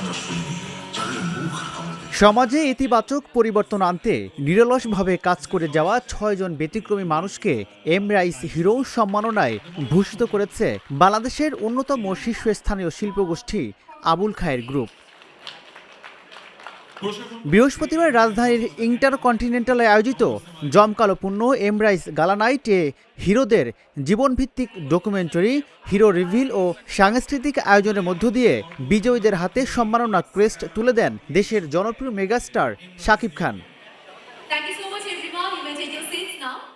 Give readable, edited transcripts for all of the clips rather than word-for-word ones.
আমরা শুনি, যাদের মুখ আমরা দেখি। সমাজে ইতিবাচক পরিবর্তন আনতে নিরলসভাবে কাজ করে যাওয়া ৬ জন ব্যতিক্রমী মানুষকে এমরাইস হিরো সম্মাননায় ভূষিত করেছে বাংলাদেশের অন্যতম শীর্ষস্থানীয় শিল্পগোষ্ঠী আবুল খায়ের গ্রুপ। বৃহস্পতিবার রাজধানীর ইন্টারকন্টিনেন্টালে আয়োজিত জমকালোপূর্ণ এমরাইস গালা নাইটে হিরোদের জীবনভিত্তিক ডকুমেন্টারি, হিরো রিভিল ও সাংস্কৃতিক আয়োজনের মধ্য দিয়ে বিজয়ীদের হাতে সম্মাননা ক্রেস্ট তুলে দেন দেশের জনপ্রিয় মেগাস্টার শাকিব খান।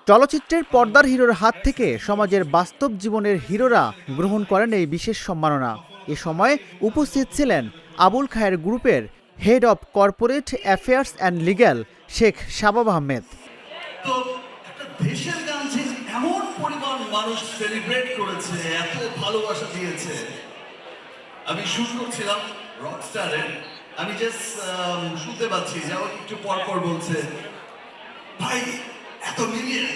চলচ্চিত্রের পর্দার হিরোর হাত থেকে সমাজের বাস্তব জীবনের হিরোরা গ্রহণ করেন এই বিশেষ সম্মাননা। এ সময় উপস্থিত ছিলেন আবুল খায়ের গ্রুপের head of corporate affairs and legal Sheikh Shabab Ahmed. তো একটা দেশের গান যে এমন পরিমাণ মানুষ সেলিব্রেট করেছে, এত ভালোবাসা দিয়েছে। আমি শুট করছিলাম রকস্টারের, আমি জাস্ট শুনতে পাচ্ছি যে আমাকে একটু পর পর বলছে, ভাই এত মিলিয়ন।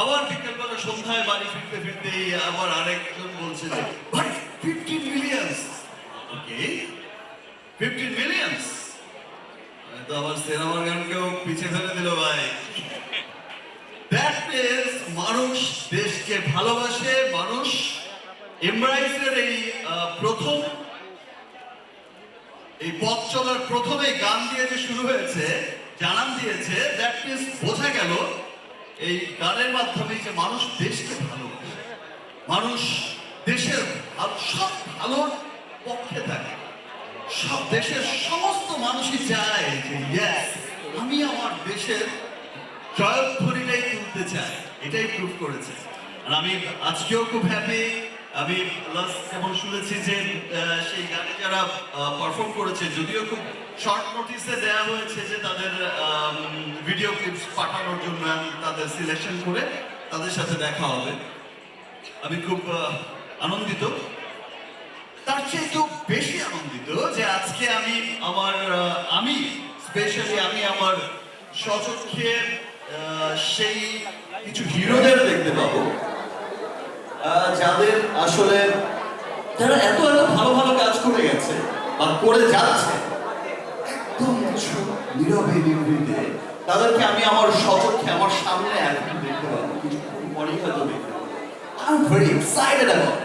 আবার বিকেলবেলা সন্ধ্যায় বাড়ি ফিরতে ফিরতে আবার আরেকজন বলছে যে ভাই 15 মিলিয়ন। ওকে 15 মিলিয়ন, তো আবার সিনেমার গানকেও পিছিয়ে ফেলে দিল ভাই। দ্যাট মিন্স মানুষ দেশকে ভালোবাসে, মানুষ এমরাইসের এই প্রথম এই পথ চলার প্রথমে গান দিয়ে যে শুরু হয়েছে, জানান দিয়েছে, দ্যাট মিন্স বোঝা গেল এই গানের মাধ্যমে যে মানুষ দেশকে ভালোবাসে, মানুষ দেশের সব ভালোর পক্ষে থাকে, সব দেশের সমস্ত মানুষই চায় যে ইয়েস আমি আমার দেশের জয়ধ্বনিটাই তুলতে চাই, এটাই প্রুভ করেছে। আর আমি আজকেও খুব হ্যাপি। আমি যেমন শুনেছি যে সেই গানে যারা পারফর্ম করেছে, যদিও খুব শর্ট নোটিসে দেওয়া হয়েছে যে তাদের ভিডিও ক্লিপস পাঠানোর জন্য, তাদের সিলেকশন করে তাদের সাথে দেখা হবে। আমি খুব আনন্দিত। তার চেয়ে একটু বেশি আনন্দিত যে আজকে আমি স্পেশালি আমার স্বচক্ষে সেই কিছু হিরোদের দেখতে পাবো, যাদের আসলে যারা এত এত ভালো ভালো কাজ করে গেছে বা করে যাচ্ছে, একদম কিছু নীরবে নিভৃতে তাদেরকে আমি আমার স্বচক্ষে আমার সামনে এখন দেখতে পাবো, কিছু পরেই হয়তো দেখতে পাবো। I am very excited about